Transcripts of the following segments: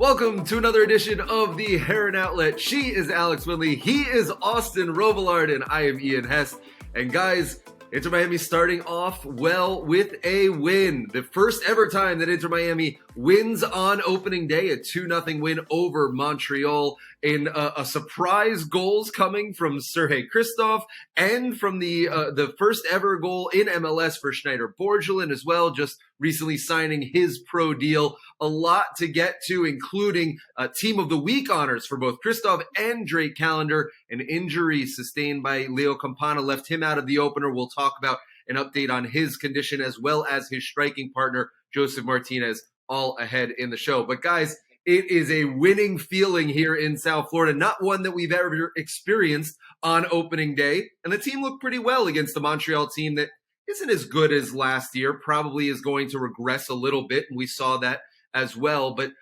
Welcome to another edition of the Heron Outlet. She is Alex Winley, he is Austin Robillard, and I am Ian Hess. And guys, Inter Miami starting off well with a win. The first ever time that Inter Miami wins on opening day, a 2-0 win over Montreal in a surprise goals coming from Sergei Kristov and from the first ever goal in MLS for Schneider Borgelin as well, just recently signing his pro deal. A lot to get to, including Team of the Week honors for both Kristov and Drake Callender. An injury sustained by Leo Campana left him out of the opener. We'll talk about an update on his condition as well as his striking partner, Joseph Martinez, all ahead in the show. But guys, it is a winning feeling here in South Florida, not one that we've ever experienced on opening day. And the team looked pretty well against the Montreal team that isn't as good as last year, probably is going to regress a little bit, and we saw that as well, but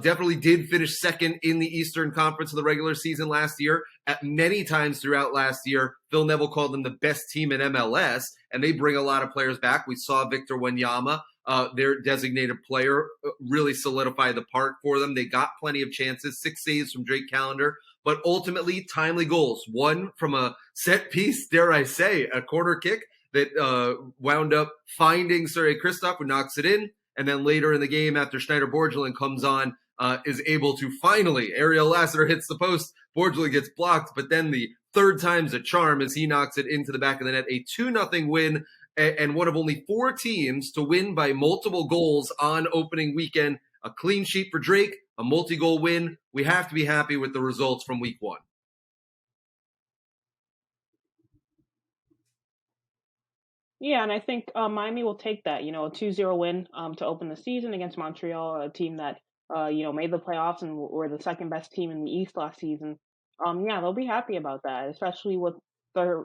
definitely did finish second in the Eastern Conference of the regular season last year. At many times throughout last year, Phil Neville called them the best team in MLS, and they bring a lot of players back. We saw Victor Wanyama, their designated player, really solidify the park for them. They got plenty of chances, 6 saves from Drake Callender, but ultimately timely goals. One from a set piece, dare I say, a corner kick that wound up finding Sergei Kristov, who knocks it in. And then later in the game, after Schneider Borgelin comes on, is able to finally, Ariel Lassiter hits the post, Borgelin gets blocked, but then the third time's a charm as he knocks it into the back of the net. A 2-0 win, and one of only 4 teams to win by multiple goals on opening weekend. A clean sheet for Drake, a multi-goal win. We have to be happy with the results from week 1. Yeah, and I think Miami will take that. A 2-0 win to open the season against Montreal, a team that made the playoffs and were the second best team in the East last season. Yeah, they'll be happy about that, especially with their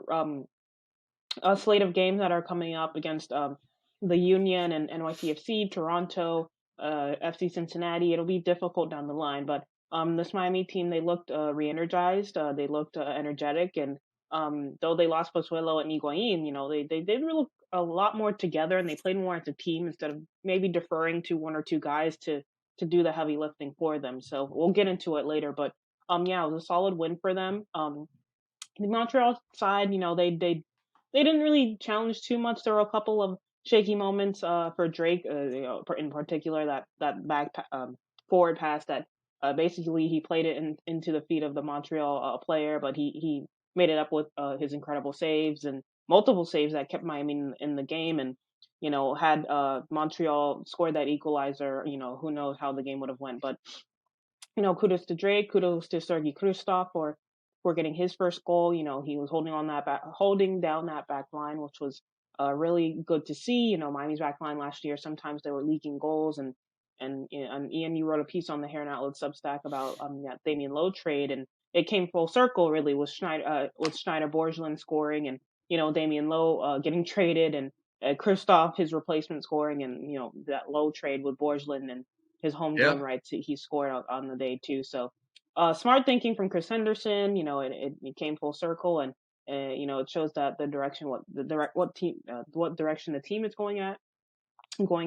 a slate of games that are coming up against the Union and NYCFC, Toronto, FC Cincinnati. It'll be difficult down the line, but this Miami team, they looked re-energized, they looked energetic, and though they lost Pozuelo and Higuain, they did look a lot more together, and they played more as a team instead of maybe deferring to one or two guys to do the heavy lifting for them. So we'll get into it later, but yeah, it was a solid win for them. The Montreal side, they didn't really challenge too much. There were a couple of shaky moments for Drake, in particular that back forward pass that basically he played it into the feet of the Montreal player, but he made it up with his incredible saves and multiple saves that kept Miami in the game. And had Montreal scored that equalizer, who knows how the game would have went. But kudos to Drake, kudos to Sergei Kristov for getting his first goal. He was holding down that back line, which was really good to see. Miami's back line last year, sometimes they were leaking goals, and Ian, you wrote a piece on the Heron Outlet Substack about that Damian Lowe trade, and it came full circle really with Schneider Borgelin scoring, and Damian Lowe getting traded, and Kristov, his replacement, scoring, and that Lowe trade with Borgelin and his homegrown rights, he scored on the day too. So smart thinking from Chris Henderson. It came full circle, and it shows that the direction what direction the team is going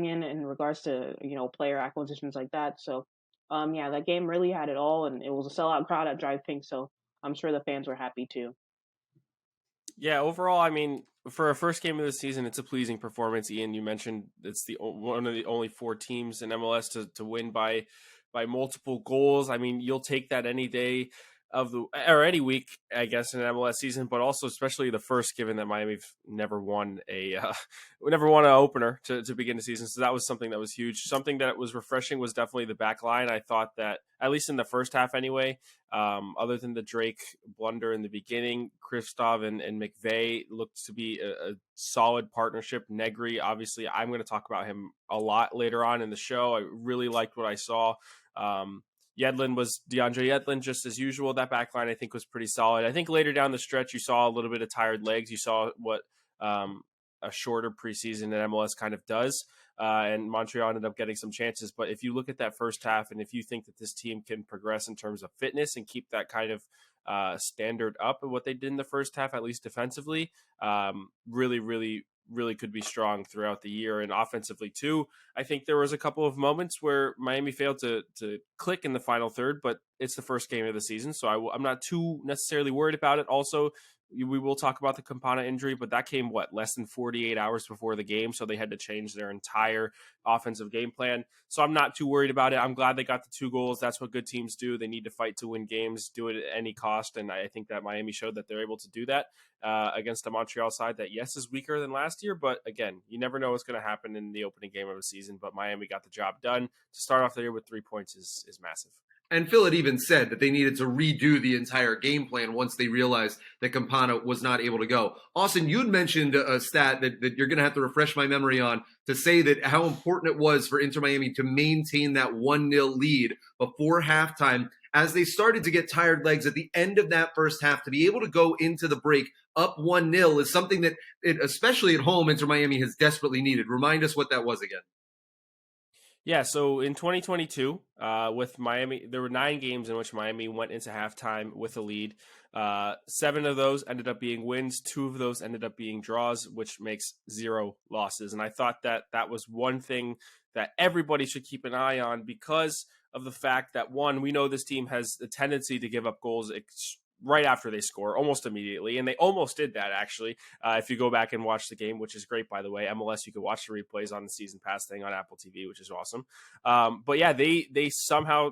in regards to player acquisitions like that. So yeah, that game really had it all, and it was a sellout crowd at Drive Pink, so I'm sure the fans were happy too. Yeah, overall, I mean, for a first game of the season, it's a pleasing performance. Ian, you mentioned it's one of the only 4 teams in MLS to win by multiple goals. I mean, you'll take that any day or any week, I guess, in an MLS season, but also especially the first, given that Miami've never won an opener to begin the season. So that was something that was huge. Something that was refreshing was definitely the back line. I thought that, at least in the first half anyway, other than the Drake blunder in the beginning, Kristov and McVeigh looked to be a solid partnership. Negri, obviously, I'm going to talk about him a lot later on in the show. I really liked what I saw. Yedlin was DeAndre Yedlin, just as usual. That back line, I think, was pretty solid. I think later down the stretch, you saw a little bit of tired legs. You saw what a shorter preseason in MLS kind of does. And Montreal ended up getting some chances. But if you look at that first half, and if you think that this team can progress in terms of fitness and keep that kind of standard up of what they did in the first half, at least defensively, really, really really could be strong throughout the year. And offensively too, I think there was a couple of moments where Miami failed to click in the final third, but it's the first game of the season, so I'm not too necessarily worried about it. Also, we will talk about the Campana injury, but that came less than 48 hours before the game, so they had to change their entire offensive game plan. So I'm not too worried about it. I'm glad they got the 2 goals. That's what good teams do. They need to fight to win games, do it at any cost, and I think that Miami showed that they're able to do that against a Montreal side that, yes, is weaker than last year, but again, you never know what's going to happen in the opening game of the season. But Miami got the job done. To start off the year with 3 points is massive. And Phil had even said that they needed to redo the entire game plan once they realized that Campana was not able to go. Austin, you'd mentioned a stat that you're going to have to refresh my memory on to say that how important it was for Inter Miami to maintain that 1-0 lead before halftime as they started to get tired legs at the end of that first half. To be able to go into the break up 1-0 is something that, especially at home, Inter Miami has desperately needed. Remind us what that was again. Yeah, so in 2022, with Miami, there were 9 games in which Miami went into halftime with a lead. 7 of those ended up being wins. 2 of those ended up being draws, which makes 0 losses. And I thought that was one thing that everybody should keep an eye on because of the fact that, one, we know this team has a tendency to give up goals right after they score, almost immediately. And they almost did that, actually. If you go back and watch the game, which is great, by the way. MLS, you can watch the replays on the Season Pass thing on Apple TV, which is awesome. But yeah, they somehow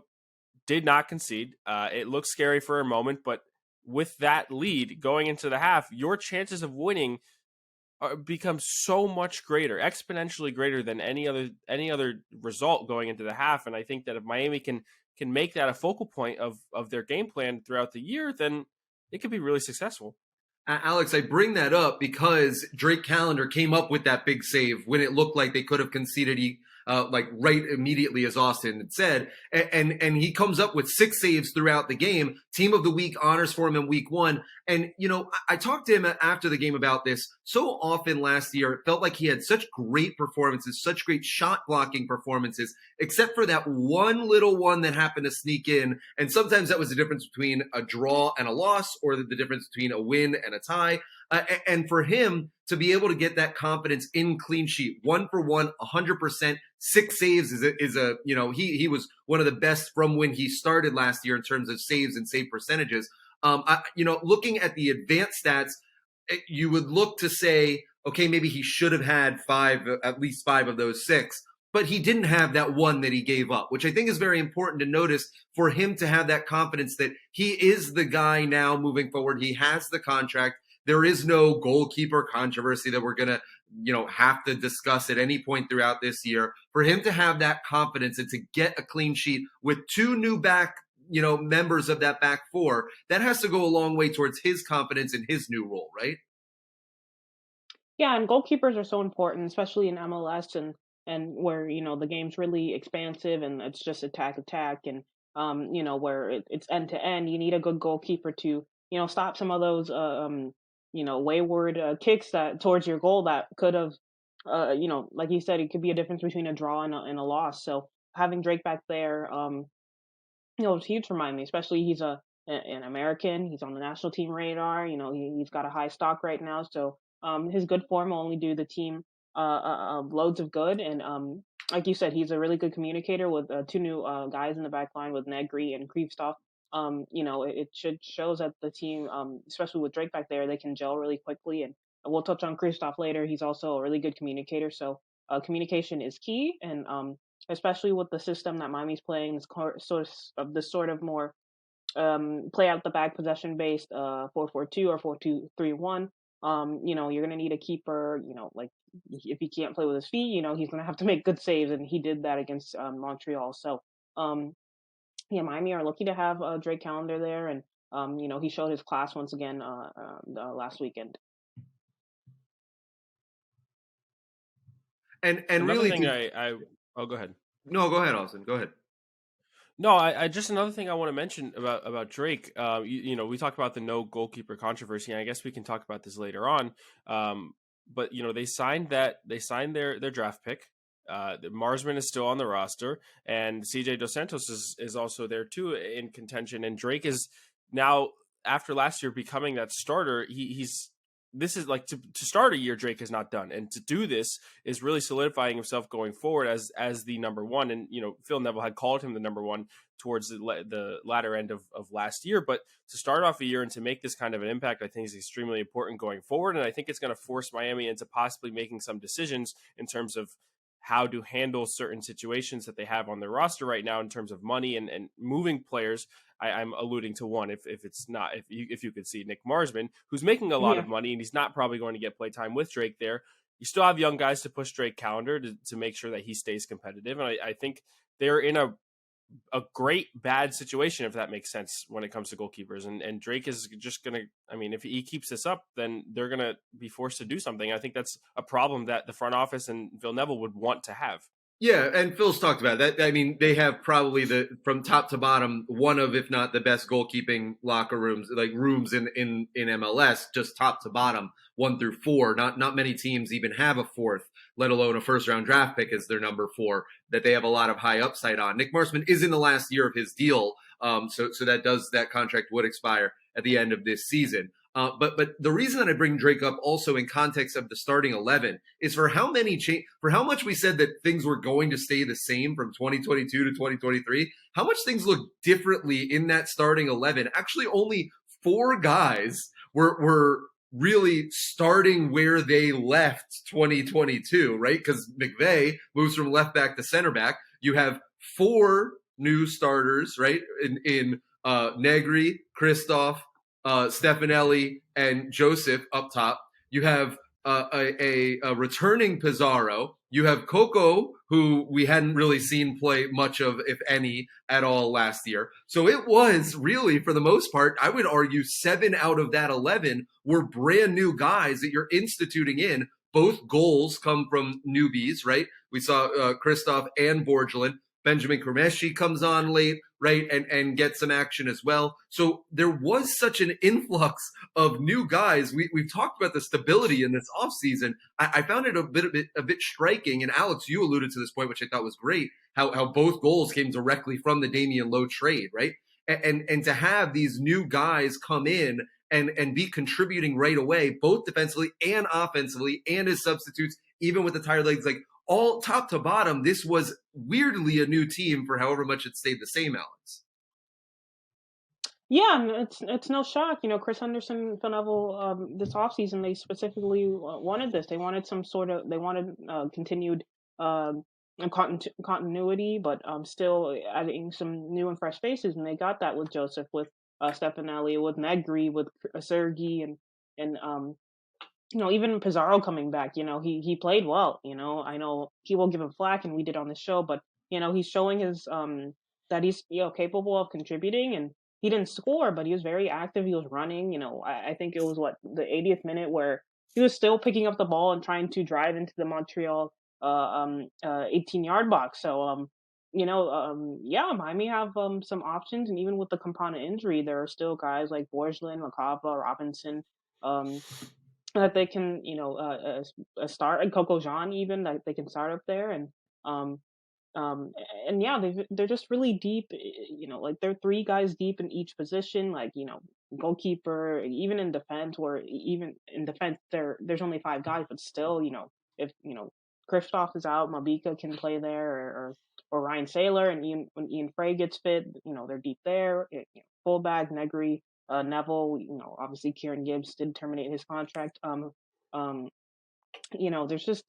did not concede. It looked scary for a moment, but with that lead going into the half, your chances of winning become so much greater, exponentially greater than any other result going into the half. And I think that if Miami can make that a focal point of their game plan throughout the year, then it could be really successful. Alex, I bring that up because Drake Callender came up with that big save when it looked like they could have conceded like right immediately, as Austin had said. And he comes up with 6 saves throughout the game. Team of the week honors for him in week 1. And, I talked to him after the game about this. So often last year, it felt like he had such great performances, such great shot blocking performances, except for that one little one that happened to sneak in. And sometimes that was the difference between a draw and a loss, or the difference between a win and a tie. And for him to be able to get that confidence in clean sheet, 1 for 1, 100%, 6 saves is a he was one of the best from when he started last year in terms of saves and save percentages. Looking at the advanced stats, you would look to say, okay, maybe he should have had at least 5 of those 6. But he didn't have that one that he gave up, which I think is very important to notice for him to have that confidence that he is the guy now moving forward. He has the contract. There is no goalkeeper controversy that we're going to, have to discuss at any point throughout this year. For him to have that confidence and to get a clean sheet with 2 new members of that back 4, that has to go a long way towards his confidence in his new role, right? Yeah, and goalkeepers are so important, especially in MLS and where the game's really expansive and it's just attack and where it's end to end. You need a good goalkeeper to stop some of those wayward kicks that towards your goal that could have like you said, it could be a difference between a draw and a loss. So having Drake back there, it's huge for Miami, especially he's an American. He's on the national team radar. He's got a high stock right now, so his good form will only do the team loads of good. And like you said, he's a really good communicator with 2 new guys in the back line with Negri and Kristoff. It shows that the team, especially with Drake back there, they can gel really quickly. And we'll touch on Kristoff later. He's also a really good communicator. So communication is key, and especially with the system that Miami's playing, this sort of more play out the back possession based 4-4-2 or 4-2-3-1. You're gonna need a keeper. Like if he can't play with his feet, he's gonna have to make good saves, and he did that against Montreal. So, Miami are lucky to have Drake Callender there, and he showed his class once again last weekend. And another really, thing oh, go ahead. No, go ahead, Austin. Go ahead. No, I just another thing I want to mention about Drake. We talked about the no goalkeeper controversy, and I guess we can talk about this later on. But they signed their draft pick. Marsman is still on the roster, and CJ Dos Santos is also there too in contention. And Drake is now, after last year becoming that starter, he's this is like to start a year Drake has not done, and to do this is really solidifying himself going forward as the number one. And Phil Neville had called him the number one towards the latter end of last year, but to start off a year and to make this kind of an impact, I think is extremely important going forward. And I think it's going to force Miami into possibly making some decisions in terms of how to handle certain situations that they have on their roster right now in terms of money and moving players. I'm alluding to one, if it's not, if you could see Nick Marsman, who's making a lot of money and he's not probably going to get play time with Drake there. You still have young guys to push Drake calendar to make sure that he stays competitive. And I think they're in a great bad situation, if that makes sense, when it comes to goalkeepers. And Drake is just going to, I mean, if he keeps this up, then they're going to be forced to do something. I think that's a problem that the front office and Phil Neville would want to have. Yeah, and Phil's talked about that. I mean, they have probably from top to bottom, one of, if not the best goalkeeping locker rooms, like rooms in MLS, just top to bottom, 1 through 4. Not many teams even have a fourth, let alone a first round draft pick as their number 4, that they have a lot of high upside on. Nick Marsman is in the last year of his deal. So that contract would expire at the end of this season. But the reason that I bring Drake up also in context of the starting 11 is for how much we said that things were going to stay the same from 2022 to 2023, how much things look differently in that starting 11. Actually, only 4 guys were really starting where they left 2022, right? Because McVay moves from left back to center back. You have 4 new starters, right? In Negri, Christoph, Stefanelli, and Joseph up top. You have a returning Pizarro. You have Coco, who we hadn't really seen play much of, if any, at all last year. So it was really, for the most part, I would argue 7 out of that 11 were brand new guys that you're instituting in. Both goals come from newbies, right? We saw Christoph and Borgelin. Benjamin Kremeshi comes on late, right, and gets some action as well. So there was such an influx of new guys. We've talked about the stability in this offseason. I found it a bit striking, and Alex, you alluded to this point, which I thought was great, how both goals came directly from the Damian Lowe trade, right? And to have these new guys come in and be contributing right away, both defensively and offensively, and as substitutes, even with the tired legs, like, all top to bottom, this was weirdly a new team for however much it stayed the same, Alex. Yeah, and it's no shock. Chris Henderson, Phil Neville, this offseason, they specifically wanted this. They wanted continued continuity, but still adding some new and fresh faces, and they got that with Joseph, with Stefanelli, with Negri, with Sergi, and even Pizarro coming back, he played well. I know he will give him flack, and we did on the show, but he's showing his that he's capable of contributing, and he didn't score, but he was very active. He was running. I think it was the 80th minute where he was still picking up the ball and trying to drive into the Montreal 18-yard box. So Miami have some options, and even with the Campana injury, there are still guys like Borgelin, Lacava, Robinson. That they can, start, and Coco Jean even, that they can start up there, and they're just really deep. Like they're 3 guys deep in each position, like goalkeeper, even in defense, there's only 5 guys, but still, if Kristoff is out, Mabika can play there, or Ryan Saylor, and when Ian Frey gets fit, they're deep there. Fullback Negri. Neville, obviously Kieran Gibbs did terminate his contract. There's just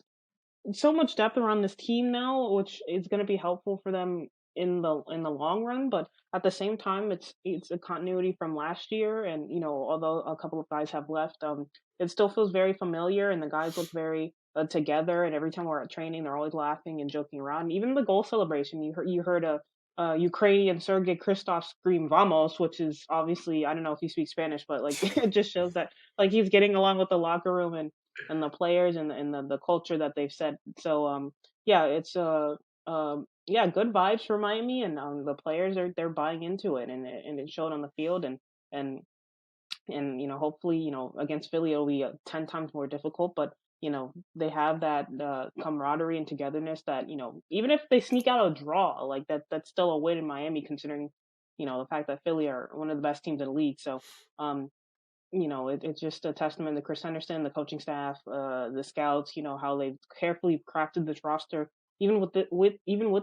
so much depth around this team now, which is going to be helpful for them in the long run. But at the same time, it's a continuity from last year, and although a couple of guys have left, it still feels very familiar, and the guys look very together. And every time we're at training, they're always laughing and joking around. Even the goal celebration, you heard a Ukrainian Sergei Kristoff scream "Vamos," which is obviously, I don't know if you speak Spanish, but like it just shows that like he's getting along with the locker room and the players and the culture that they've set. So it's good vibes for Miami, and the players they're buying into it, and it showed on the field, and hopefully against Philly it'll be 10 times more difficult, but they have that camaraderie and togetherness that, even if they sneak out a draw, like that's still a win in Miami, considering, the fact that Philly are one of the best teams in the league. So, it's just a testament to Chris Henderson, the coaching staff, the scouts. How they've carefully crafted this roster, even with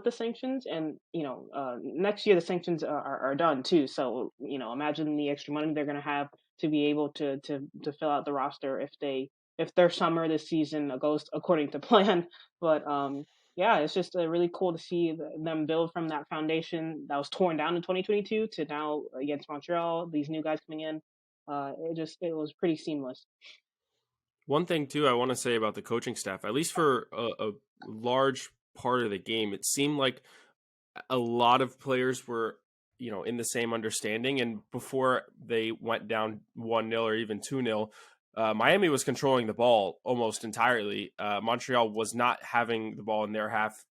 the sanctions. And next year the sanctions are done too. So imagine the extra money they're going to have to be able to fill out the roster if their summer this season goes according to plan. But yeah, it's just really cool to see them build from that foundation that was torn down in 2022 to now against Montreal. These new guys coming in, it was pretty seamless. One thing too, I want to say about the coaching staff, at least for a large part of the game, it seemed like a lot of players were, in the same understanding. And before they went down 1-0 or even 2-0, Miami was controlling the ball almost entirely. Montreal was not having the ball in their half,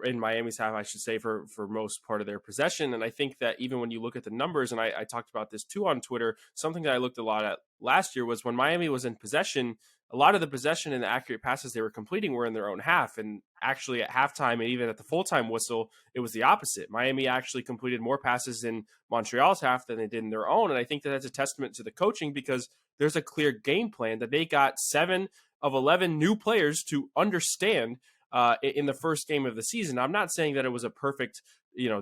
in Miami's half, I should say, for most part of their possession. And I think that even when you look at the numbers, and I talked about this too on Twitter, something that I looked a lot at last year was when Miami was in possession, a lot of the possession and the accurate passes they were completing were in their own half. And actually at halftime and even at the full-time whistle, it was the opposite. Miami actually completed more passes in Montreal's half than they did in their own. And I think that that's a testament to the coaching, because there's a clear game plan that they got 7 of 11 new players to understand in the first game of the season. I'm not saying that it was a perfect,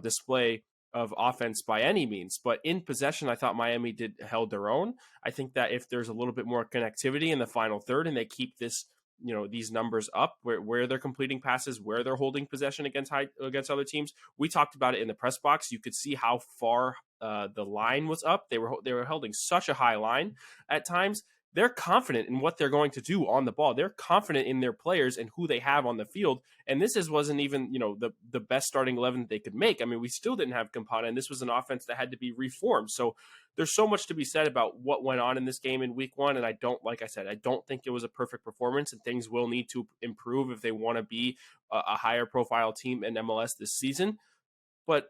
display of offense by any means, but in possession, I thought Miami held their own. I think that if there's a little bit more connectivity in the final third and they keep this, these numbers up where they're completing passes, where they're holding possession against other teams. We talked about it in the press box. You could see how far the line was up. They were holding such a high line at times. They're confident in what they're going to do on the ball. They're confident in their players and who they have on the field. And this wasn't even, the best starting 11 that they could make. I mean, we still didn't have Campana, and this was an offense that had to be reformed. So there's so much to be said about what went on in this game in week 1. And I don't think it was a perfect performance, and things will need to improve if they want to be a higher profile team in MLS this season. But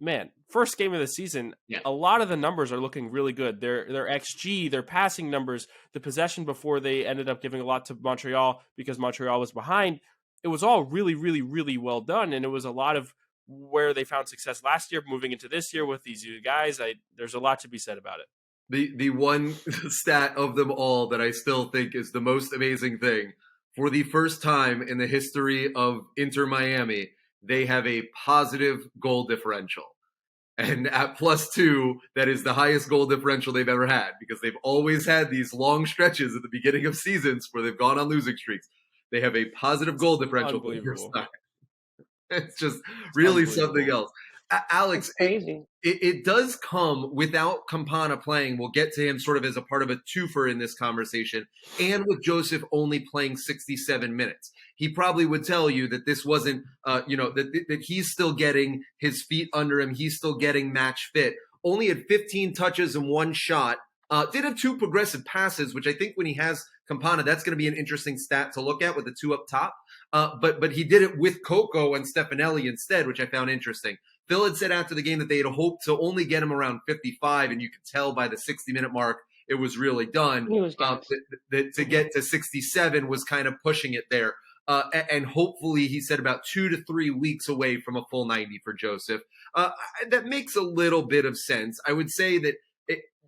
man, first game of the season, yeah, a lot of the numbers are looking really good. Their XG, their passing numbers, the possession before they ended up giving a lot to Montreal because Montreal was behind. It was all really, really, really well done. And it was a lot of where they found success last year moving into this year with these new guys. There's a lot to be said about it. The one stat of them all that I still think is the most amazing thing, for the first time in the history of Inter Miami, they have a positive goal differential. And at +2, that is the highest goal differential they've ever had, because they've always had these long stretches at the beginning of seasons where they've gone on losing streaks. They have a positive goal differential for the first time. It's just really something else. Alex, it does come without Campana playing. We'll get to him sort of as a part of a twofer in this conversation, and with Joseph only playing 67 minutes. He probably would tell you that this wasn't, that he's still getting his feet under him. He's still getting match fit. Only had 15 touches and 1 shot. Did have 2 progressive passes, which I think when he has Campana, that's going to be an interesting stat to look at with the 2 up top. But he did it with Coco and Stefanelli instead, which I found interesting. Phil had said after the game that they had hoped to only get him around 55, and you could tell by the 60-minute mark it was really done. That to get to 67 was kind of pushing it there. And hopefully, he said about 2 to 3 weeks away from a full 90 for Joseph. That makes a little bit of sense. I would say that,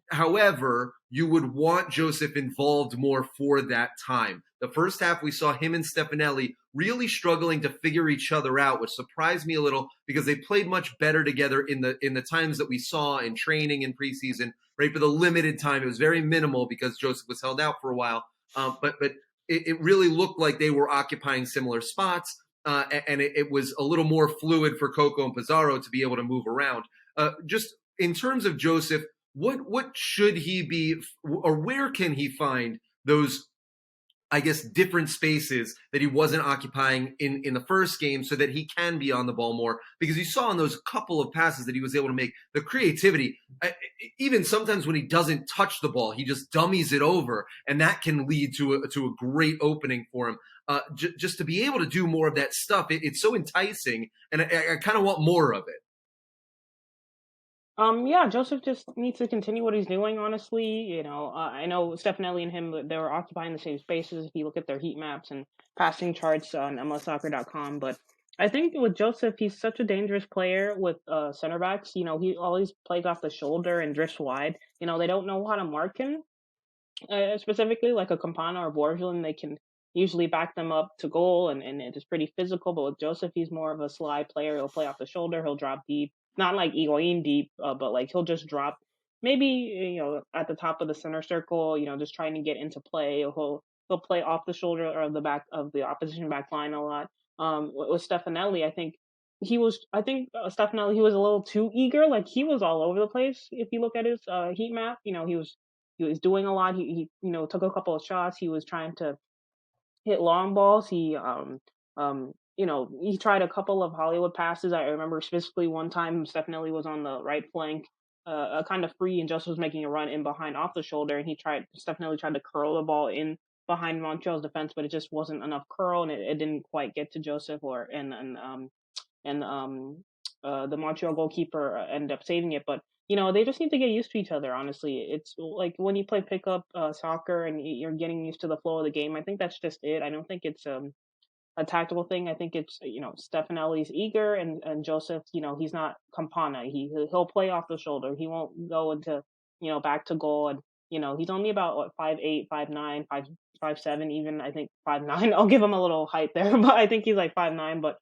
however, you would want Joseph involved more for that time. The first half, we saw him and Stefanelli really struggling to figure each other out, which surprised me a little because they played much better together in the times that we saw in training in preseason, right? For the limited time, it was very minimal because Joseph was held out for a while. But it really looked like they were occupying similar spots, and it was a little more fluid for Coco and Pizarro to be able to move around. Just in terms of Joseph, what should he be, or where can he find those, I guess, different spaces that he wasn't occupying in the first game so that he can be on the ball more? Because you saw in those couple of passes that he was able to make, the creativity, even sometimes when he doesn't touch the ball, he just dummies it over, and that can lead to a great opening for him. Just to be able to do more of that stuff, it's so enticing, and I kind of want more of it. Yeah, Joseph just needs to continue what he's doing, honestly. I know Stefanelli and him, they were occupying the same spaces if you look at their heat maps and passing charts on MLSsoccer.com. But I think with Joseph, he's such a dangerous player with center backs. He always plays off the shoulder and drifts wide. They don't know how to mark him specifically, like a Campana or Borgelin. They can usually back them up to goal, and it's pretty physical. But with Joseph, he's more of a sly player. He'll play off the shoulder. He'll drop deep, not like Higuain deep, but like he'll just drop maybe at the top of the center circle. Just trying to get into play. He'll play off the shoulder or the back of the opposition back line a lot. With Stefanelli, Stefanelli, he was a little too eager. Like he was all over the place. If you look at his heat map, he was doing a lot. He took a couple of shots. He was trying to hit long balls. He tried a couple of Hollywood passes. I remember specifically one time Stefanelli was on the right flank, kind of free, and Joseph was making a run in behind off the shoulder, and Stefanelli tried to curl the ball in behind Montreal's defense, but it just wasn't enough curl, and it didn't quite get to Joseph the Montreal goalkeeper ended up saving it. But they just need to get used to each other. Honestly, it's like when you play pickup soccer and you're getting used to the flow of the game. I think that's just it. I don't think it's a tactical thing. I think it's Stefanelli's eager, and Joseph. He's not Campana. He'll play off the shoulder. He won't go into back to goal. And he's only about 5'8", 5'9", 5'7", even I think 5'9". I'll give him a little height there, but I think he's like 5'9". But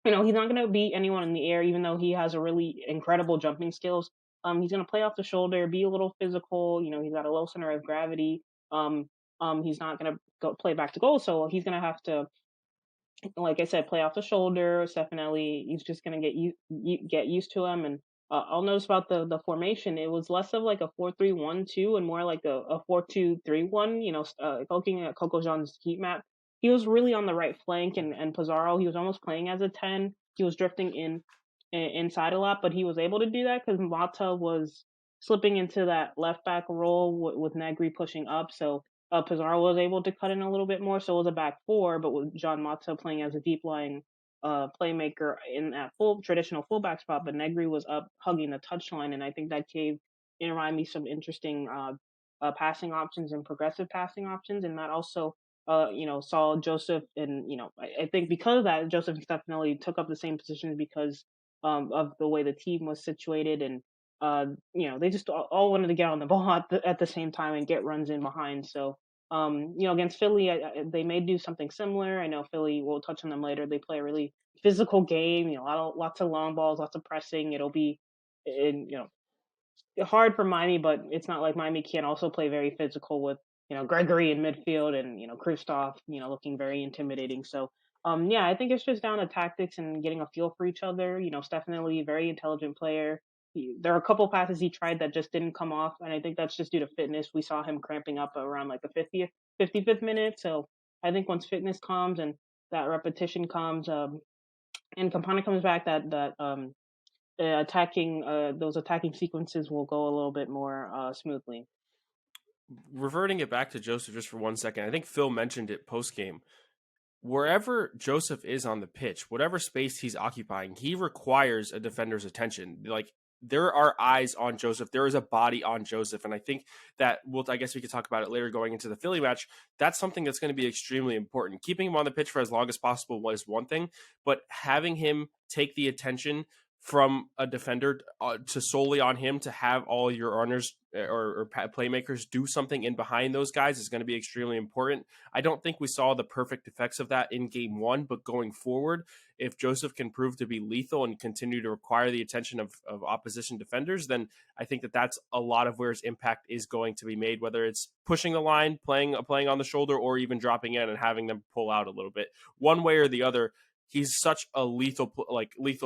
he's not going to beat anyone in the air, even though he has a really incredible jumping skills. He's going to play off the shoulder, be a little physical. He's got a low center of gravity. He's not going to go play back to goal, so he's going to have to, like I said, play off the shoulder. Stefanelli, he's just going to get used to him. And I'll notice about the formation, it was less of like a 4-3-1-2 and more like a 4-2-3-1. Looking at Coco Jean's heat map, he was really on the right flank, and Pizarro, he was almost playing as a 10. He was drifting inside a lot, but he was able to do that because Mata was slipping into that left back role with Negri pushing up. So Pizarro was able to cut in a little bit more. So it was a back four, but with Jean Mata playing as a deep lying playmaker in that traditional fullback spot, but Negri was up hugging the touchline, and I think that gave Inter Miami some interesting passing options and progressive passing options, and that also saw Joseph, and I think because of that, Joseph and Stefanelli took up the same positions because of the way the team was situated, and they just all wanted to get on the ball at the same time and get runs in behind. So against Philly, they may do something similar. I know Philly, we'll touch on them later. They play a really physical game. Lots of long balls, lots of pressing. It'll be, hard for Miami, but it's not like Miami can't also play very physical with Gregory in midfield and Kristoff looking very intimidating. So I think it's just down to tactics and getting a feel for each other. Stefanelli, very intelligent player. There are a couple passes he tried that just didn't come off, and I think that's just due to fitness. We saw him cramping up around like the 55th minute. So I think once fitness comes and that repetition comes, and Campana comes back, that those attacking sequences will go a little bit more smoothly. Reverting it back to Joseph just for 1 second, I think Phil mentioned it post game. Wherever Joseph is on the pitch, whatever space he's occupying, he requires a defender's attention. Like, there are eyes on Joseph. There is a body on Joseph. And I think that I guess we could talk about it later going into the Philly match. That's something that's going to be extremely important. Keeping him on the pitch for as long as possible was one thing, but having him take the attention from a defender to solely on him to have all your runners or playmakers do something in behind those guys is going to be extremely important. I don't think we saw the perfect effects of that in game one, but going forward, if Joseph can prove to be lethal and continue to require the attention of opposition defenders, then I think that's a lot of where his impact is going to be made, whether it's pushing the line, playing on the shoulder, or even dropping in and having them pull out a little bit. One way or the other, he's such a lethal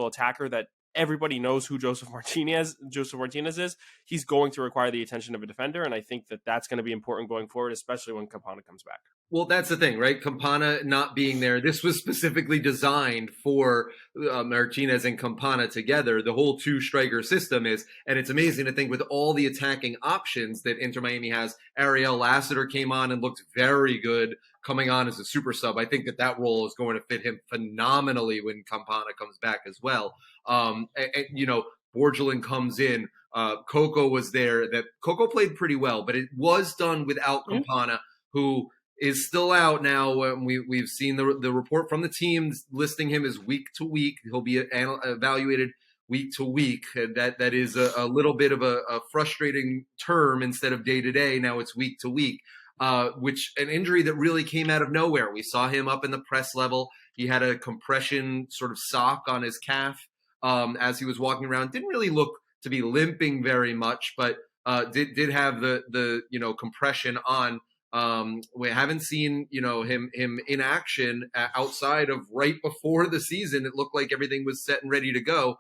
attacker that everybody knows who Joseph Martinez is. He's going to require the attention of a defender, and I think that's going to be important going forward, especially when Campana comes back. Well, that's the thing, right? Campana not being there. This was specifically designed for Martinez and Campana together. The whole two-striker system is, and it's amazing to think with all the attacking options that Inter Miami has. Ariel Lassiter came on and looked very good coming on as a super sub. I think that role is going to fit him phenomenally when Campana comes back as well. Borgelin comes in. Coco was there. That Coco played pretty well, but it was done without Campana, who is still out now. We've seen the report from the teams listing him as week to week. He'll be evaluated week to week. That is a little bit of a frustrating term instead of day to day. Now it's week to week, which an injury that really came out of nowhere. We saw him up in the press level. He had a compression sort of sock on his calf as he was walking around. Didn't really look to be limping very much, but did have the compression on. We haven't seen him in action outside of right before the season. It looked like everything was set and ready to go.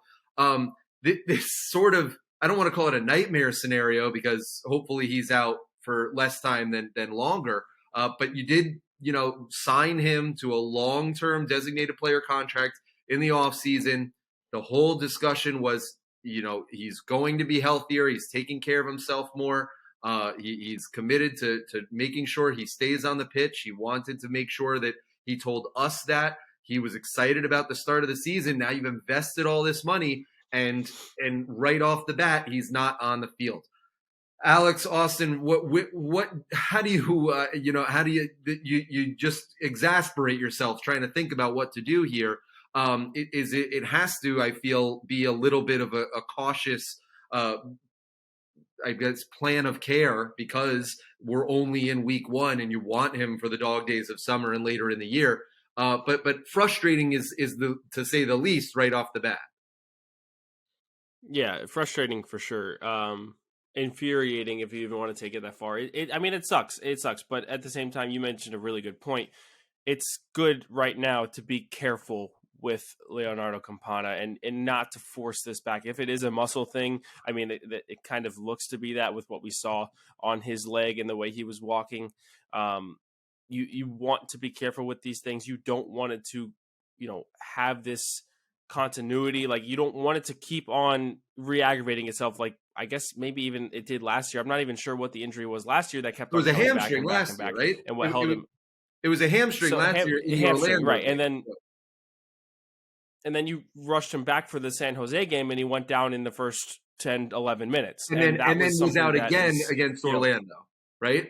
This sort of, I don't want to call it a nightmare scenario because hopefully he's out for less time than longer. But you did sign him to a long-term designated player contract in the offseason. The whole discussion was he's going to be healthier. He's taking care of himself more. He's committed to making sure he stays on the pitch. He wanted to make sure that he told us that he was excited about the start of the season. Now you've invested all this money, and right off the bat, he's not on the field. Alex, Austin, what? How do you just exasperate yourself trying to think about what to do here? It has to, I feel, be a little bit of a cautious, I guess, plan of care because we're only in week one and you want him for the dog days of summer and later in the year. But frustrating is to say the least right off the bat. Yeah, frustrating for sure. Infuriating if you even want to take it that far. It sucks. It sucks. But at the same time, you mentioned a really good point. It's good right now to be careful with Leonardo Campana and not to force this back. If it is a muscle thing, it kind of looks to be that with what we saw on his leg and the way he was walking. You want to be careful with these things. You don't want it to, have this continuity. Like, you don't want it to keep on re-aggravating itself. Like, I guess maybe even it did last year. I'm not even sure what the injury was last year that kept. It was a hamstring last year, right? And what held him. It was a hamstring last year in Orlando, right? And then you rushed him back for the San Jose game, and he went down in the first 10, 11 minutes. And then was out again against Orlando, right?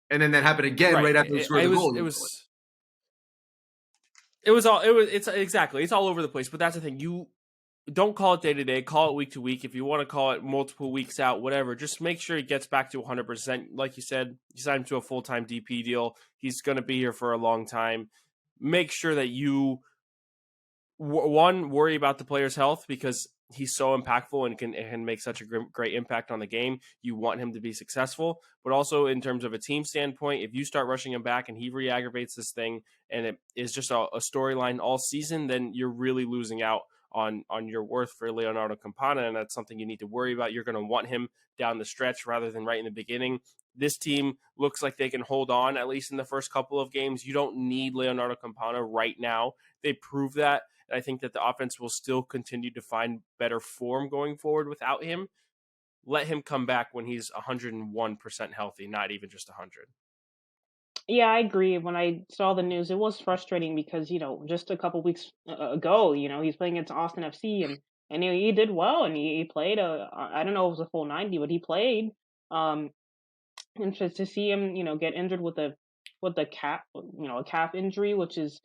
And then that happened again right after he scored the goal. It's all over the place. But that's the thing. You don't call it day to day. Call it week to week. If you want to call it multiple weeks out, whatever, just make sure he gets back to 100%. Like you said, you signed him to a full-time DP deal. He's going to be here for a long time. Make sure that you, one, worry about the player's health because he's so impactful and can make such a great impact on the game. You want him to be successful, but also in terms of a team standpoint, if you start rushing him back and he re-aggravates this thing and it is just a storyline all season, then you're really losing out on your worth for Leonardo Campana, and that's something you need to worry about. You're going to want him down the stretch rather than right in the beginning. This team looks like they can hold on, at least in the first couple of games. You don't need Leonardo Campana right now. They prove that. And I think that the offense will still continue to find better form going forward without him. Let him come back when he's 101% healthy, not even just 100. Yeah, I agree. When I saw the news, it was frustrating because, just a couple weeks ago, he's playing against Austin FC and he did well and he played I don't know if it was a full 90, but he played. And to see him, get injured with a calf, a calf injury, which is,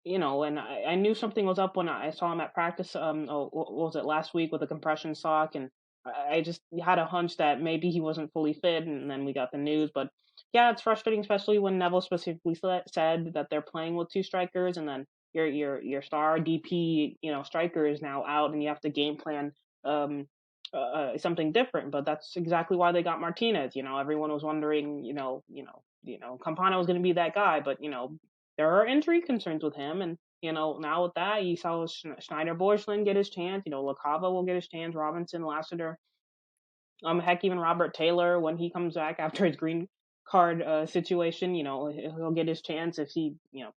and I knew something was up when I saw him at practice. What was it, last week with a compression sock, and I just had a hunch that maybe he wasn't fully fit, and then we got the news. But yeah, it's frustrating, especially when Neville specifically said that they're playing with two strikers, and then your star DP, striker is now out, and you have to game plan something different. But that's exactly why they got Martinez. Everyone was wondering, Campana was going to be that guy, but there are injury concerns with him, and now with that, you saw Schneider Borschlin get his chance. Lacava will get his chance. Robinson, Lassiter, heck, even Robert Taylor when he comes back after his green card situation, he'll get his chance if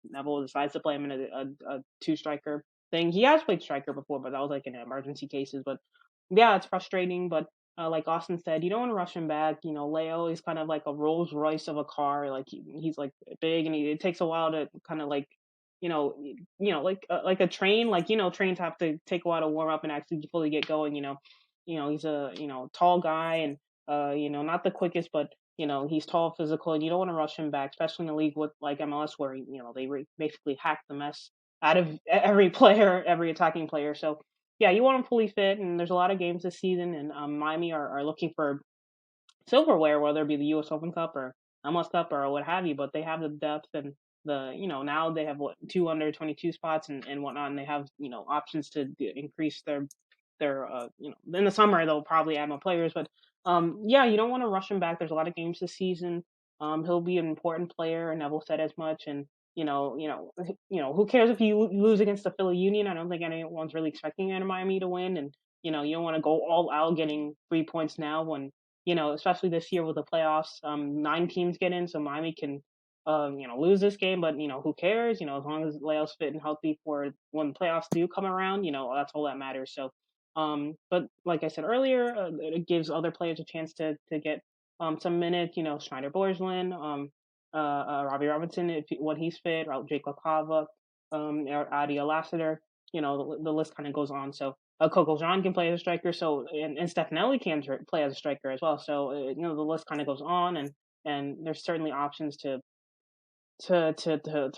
Neville decides to play him in a two striker thing. He has played striker before, but that was like in emergency cases. But yeah, it's frustrating, but. Like Austin said, you don't want to rush him back. Leo is kind of like a Rolls Royce of a car. Like he's like big, and it takes a while to kind of like, like a train. Like trains have to take a while to warm up and actually fully get going. He's a tall guy, and Not the quickest, but he's tall, physical, and you don't want to rush him back, especially in a league with like MLS where they basically hack the mess out of every player, every attacking player. So yeah, you want him fully fit, and there's a lot of games this season, and Miami are looking for silverware, whether it be the U.S. Open Cup or MLS Cup or what have you. But they have the depth and now they have two under 22 spots and whatnot, and they have options to increase their in the summer they'll probably add more players, but yeah, you don't want to rush him back. There's a lot of games this season. He'll be an important player, and Neville said as much. And who cares if you lose against the Philly Union? I don't think anyone's really expecting Miami to win, and you don't want to go all out getting 3 points now when especially this year with the playoffs, 9 teams get in, so Miami can lose this game, but who cares? As long as Leo's fit and healthy for when the playoffs do come around, that's all that matters. So, but like I said earlier, it gives other players a chance to get some minutes. Schneider Borgelin, Robbie Robinson when he's fit, Jake LaCava, Adi Lassiter. The list kind of goes on. So Coco Jean can play as a striker. So and Stefanelli can play as a striker as well. So the list kind of goes on, and there's certainly options to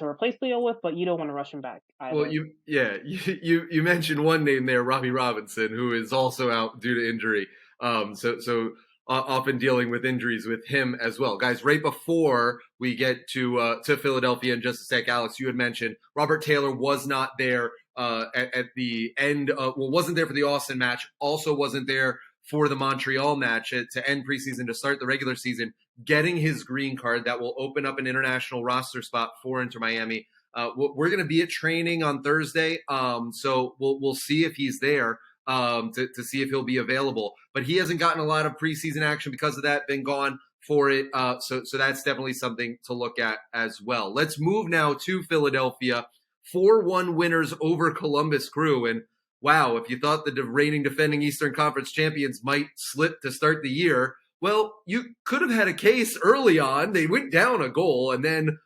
replace Leo with, but you don't want to rush him back either. Well, you mentioned one name there, Robbie Robinson, who is also out due to injury. So often dealing with injuries with him as well. Guys, right before we get to Philadelphia in just a sec, Alex, you had mentioned Robert Taylor was not there at the end wasn't there for the Austin match, also wasn't there for the Montreal match to end preseason, to start the regular season, getting his green card that will open up an international roster spot for Inter Miami. We're going to be at training on Thursday, so we'll see if he's there to see if he'll be available. But he hasn't gotten a lot of preseason action because of that, been gone for it. So that's definitely something to look at as well. Let's move now to Philadelphia. 4-1 winners over Columbus Crew. And wow, if you thought the reigning defending Eastern Conference champions might slip to start the year, well, you could have had a case early on. They went down a goal, and then,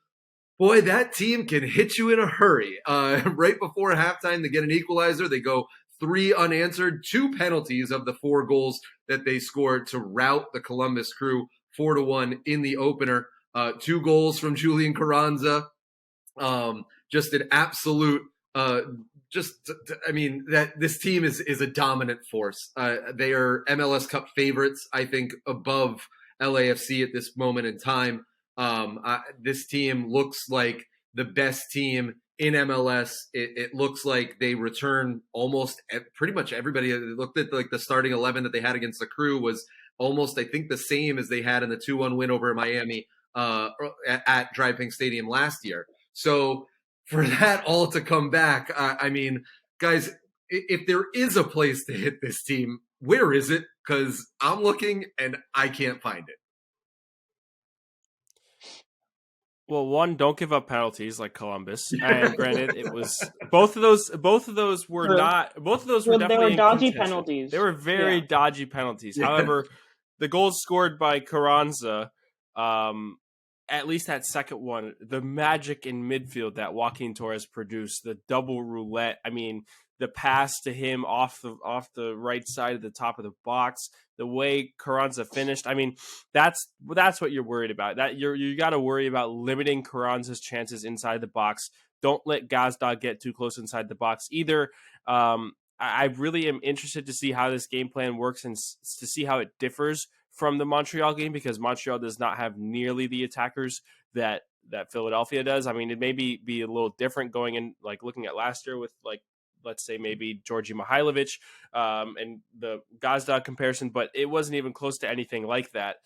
boy, that team can hit you in a hurry. Right before halftime, they get an equalizer. They go 3 unanswered, 2 penalties of the 4 goals that they scored to rout the Columbus Crew 4-1 in the opener. 2 goals from Julian Carranza. Just an absolute that this team is a dominant force. They are MLS Cup favorites, I think, above LAFC at this moment in time. This team looks like the best team in MLS. It looks like they return almost pretty much everybody. It looked at like the starting 11 that they had against the Crew was almost, I think, the same as they had in the 2-1 win over Miami at Dry Pink Stadium last year. So for that all to come back, guys, if there is a place to hit this team, where is it? Because I'm looking and I can't find it. Well, one, don't give up penalties like Columbus. And granted, it was both of those were definitely they were dodgy penalties. They were very dodgy penalties. Yeah. However, the goals scored by Carranza, at least that second one, the magic in midfield that Joaquin Torres produced, the double roulette. I mean, the pass to him off the right side of the top of the box, the way Carranza finished. I mean, that's what you're worried about. That you got to worry about limiting Carranza's chances inside the box. Don't let Gazdag get too close inside the box either. I really am interested to see how this game plan works and to see how it differs from the Montreal game, because Montreal does not have nearly the attackers that Philadelphia does. I mean, it may be a little different going in, like looking at last year with, like, let's say maybe Georgi Mihailovic and the Gazdag comparison, but it wasn't even close to anything like that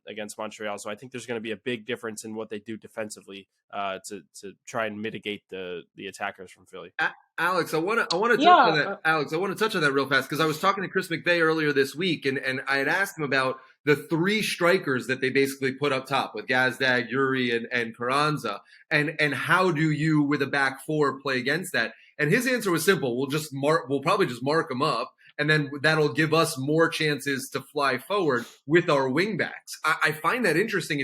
against Montreal. So I think there's going to be a big difference in what they do defensively to try and mitigate the attackers from Philly. Alex, I want to touch on that. Alex, I want to touch on that real fast, because I was talking to Chris McVeigh earlier this week, and I had asked him about the 3 strikers that they basically put up top with Gazdag, Yuri, and Carranza, and how do you, with a back 4, play against that? And his answer was simple: we'll probably just mark them up, and then that'll give us more chances to fly forward with our wingbacks. I find that interesting.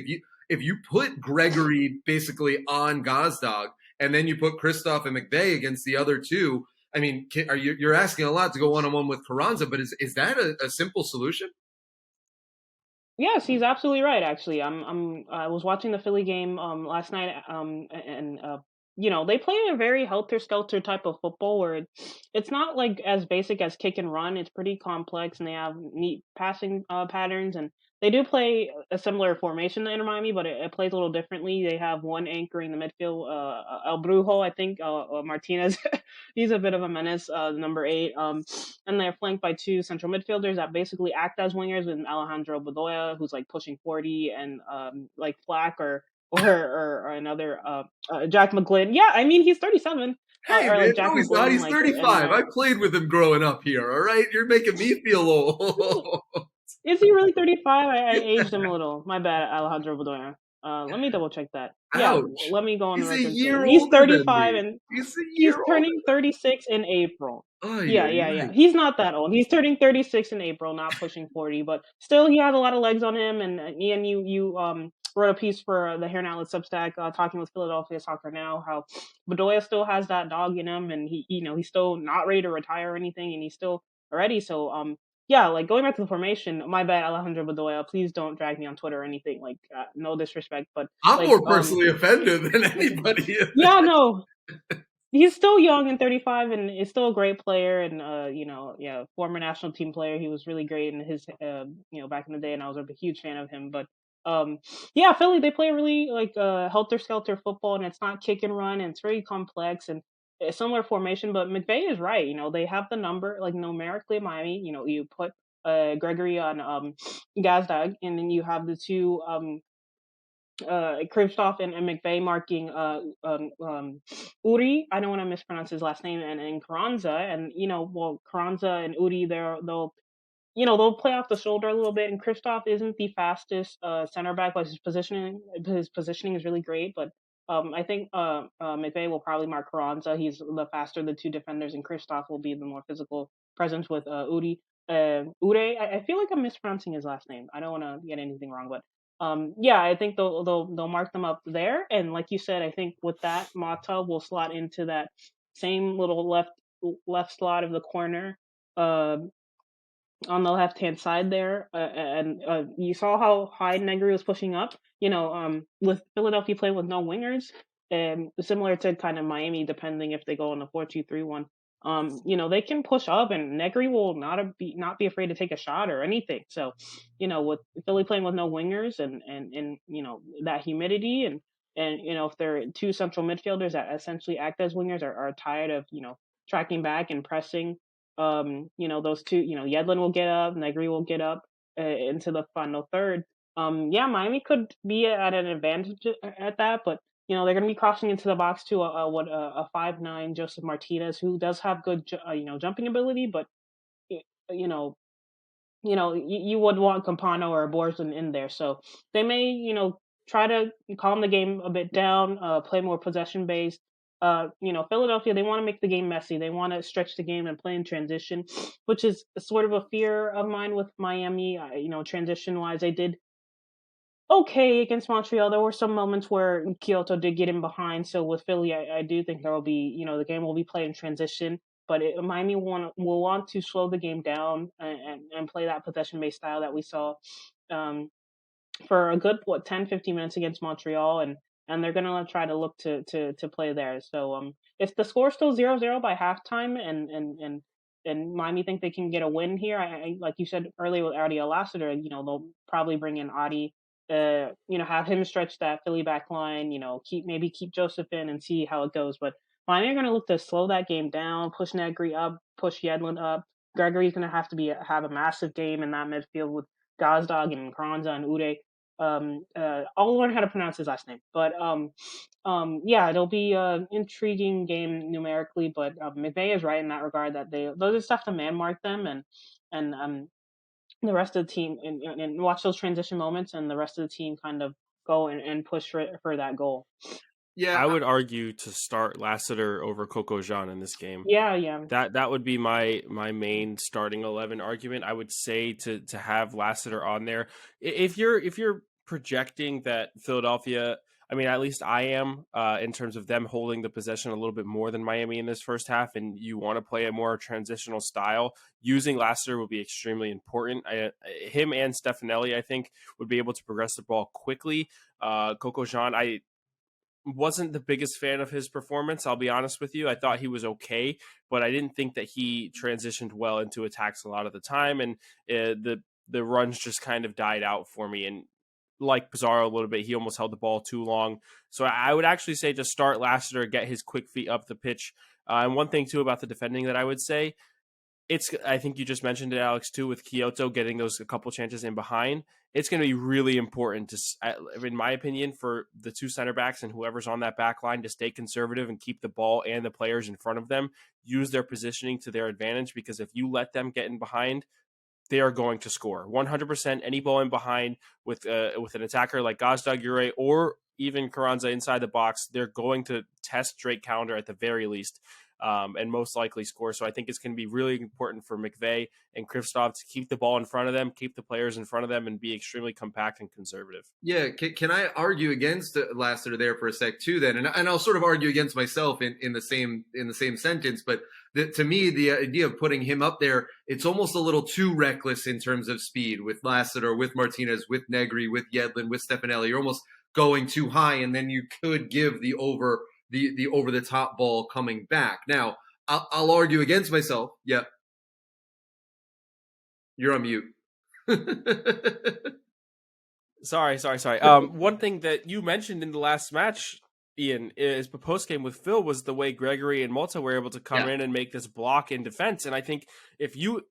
If you put Gregory basically on Gazdag, and then you put Christoph and McVeigh against the other 2, I mean, you're asking a lot to go one-on-one with Carranza, but is that a simple solution? Yes, he's absolutely right. Actually, I was watching the Philly game last night and they play a very helter skelter type of football where it's not like as basic as kick and run. It's pretty complex, and they have neat passing patterns, and they do play a similar formation to Inter Miami, but it plays a little differently. They have one anchoring the midfield, El Brujo, I think, Martinez. He's a bit of a menace, number 8. And they're flanked by two central midfielders that basically act as wingers with Alejandro Bedoya, who's like pushing 40, and like Flack or another Jack McGlynn. Yeah, I mean he's 37. Hey, Or man, like Jack no, he's not. McGlynn, He's like and 35. I played with him growing up here, all right? You're making me feel old. is he really 35? I aged him a little. My bad, Alejandro Bedoya. Let me double check that. Yeah, Ouch. let me go on the He's a record and say year he's older than 35 me. and He's a he's year older. turning 36 in April. Ay, ay, Yeah. ay. He's not that old. He's turning 36 in April, not pushing 40, but still he has a lot of legs on him. And Ian, you wrote a piece for the Heron Outlet Substack talking with Philadelphia Soccer Now how Bedoya still has that dog in him, and he's still not ready to retire or anything, and he's still ready. So yeah, like going back to the formation, my bad, Alejandro Bedoya. Please don't drag me on Twitter or anything. Like, no disrespect, but I'm like, more personally offended than anybody. yeah, no, he's still young and 35, and is still a great player, and former national team player. He was really great in his back in the day, and I was a huge fan of him. But yeah, Philly, they play really like helter skelter football, and it's not kick and run, and it's very complex and a similar formation. But McVay is right. They have the number, like numerically Miami. You put Gregory on Gazdag, and then you have the two Kristoff and McVay marking Uri. I don't want to mispronounce his last name, and Carranza, and Carranza and Uri, they'll play off the shoulder a little bit. And Kristoff isn't the fastest center back, but his positioning is really great. But I think McVay will probably mark Carranza. He's the faster of the two defenders, and Kristoff will be the more physical presence with Uri. Ure, I feel like I'm mispronouncing his last name. I don't want to get anything wrong, but yeah, I think they'll mark them up there. And like you said, I think with that, Mata will slot into that same little left slot of the corner. On the left hand side there, and you saw how high Negri was pushing up. With Philadelphia playing with no wingers, and similar to kind of Miami, depending if they go in the 4-2-3-1. They can push up, and Negri will not be afraid to take a shot or anything. So, with Philly playing with no wingers and that humidity and if there are two central midfielders that essentially act as wingers are tired of tracking back and pressing. Those two, Yedlin will get up, Negri will get up into the final third. Yeah, Miami could be at an advantage at that, but they're going to be crossing into the box to a 5'9" Joseph Martinez, who does have good jumping ability, but you know you would want Campano or Borson in there, so they may try to calm the game a bit down, play more possession based. Philadelphia, they want to make the game messy. They want to stretch the game and play in transition, which is sort of a fear of mine with Miami. Transition wise, they did okay against Montreal. There were some moments where Kyoto did get in behind. So with Philly, I do think there will be, the game will be played in transition. But Miami will want to slow the game down and play that possession-based style that we saw for a good 10-15 minutes against Montreal, and they're gonna try to look to play there. So if the score's still 0-0 by halftime, and Miami think they can get a win here, I like you said earlier with Adi Lassiter, they'll probably bring in Adi, have him stretch that Philly back line, keep Joseph in and see how it goes. But Miami are going to look to slow that game down, push Negri up, push Yedlin up. Gregory's going to have a massive game in that midfield with Gazdag and Carranza and Ude. I'll learn how to pronounce his last name. But yeah, it'll be an intriguing game numerically. But McVay is right in that regard that they'll just have to man mark them and the rest of the team and watch those transition moments, and the rest of the team kind of go and push for that goal. Yeah, I would argue to start Lassiter over Coco Jean in this game. Yeah. That would be my main starting 11 argument. I would say to have Lassiter on there. If you're projecting that Philadelphia, I mean, at least I am, in terms of them holding the possession a little bit more than Miami in this first half, and you want to play a more transitional style. Using Lassiter will be extremely important. Him and Stefanelli, I think, would be able to progress the ball quickly. Coco Jean, I wasn't the biggest fan of his performance. I'll be honest with you. I thought he was okay, but I didn't think that he transitioned well into attacks a lot of the time, and the runs just kind of died out for me. And like Pizarro a little bit, he almost held the ball too long. So I would actually say just start Lassiter, get his quick feet up the pitch. And one thing too about the defending that I would say, I think you just mentioned it, Alex, too, with Kyoto getting those a couple chances in behind. It's going to be really important in my opinion, for the two center backs and whoever's on that back line to stay conservative and keep the ball and the players in front of them, use their positioning to their advantage, because if you let them get in behind, they are going to score 100%. Any ball in behind with an attacker like Gazdag, Ure, or even Carranza inside the box, they're going to test Drake Calendar at the very least, and most likely score. So I think it's going to be really important for McVay and Kristoff to keep the ball in front of them, keep the players in front of them, and be extremely compact and conservative. Yeah, can I argue against Lassiter there for a sec too? Then, and I'll sort of argue against myself in the same sentence. But to me, the idea of putting him up there, it's almost a little too reckless in terms of speed with Lassiter, with Martinez, with Negri, with Yedlin, with Stefanelli. You're almost going too high, and then you could give the over the top ball coming back. Now, I'll argue against myself. Yep, you're on mute. Sorry. One thing that you mentioned in the last match, Ian, is post game with Phil, was the way Gregory and Malta were able to come in and make this block in defense. And I think if you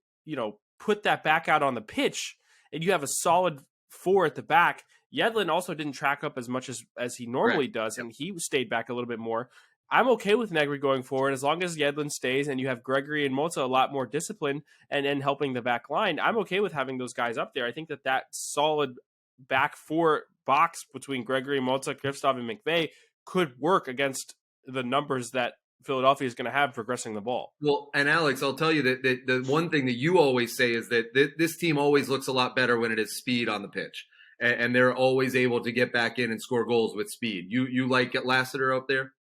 put that back out on the pitch and you have a solid four at the back, Yedlin also didn't track up as much as he normally does, and he stayed back a little bit more. I'm okay with Negri going forward as long as Yedlin stays and you have Gregory and Malta a lot more discipline and helping the back line. I'm okay with having those guys up there. I think that solid back four box between Gregory, Malta, Kristoff, and McVay could work against the numbers that Philadelphia is going to have progressing the ball. Well, and Alex, I'll tell you that the one thing that you always say is that this team always looks a lot better when it has speed on the pitch, and they're always able to get back in and score goals with speed. You like Lassiter up there?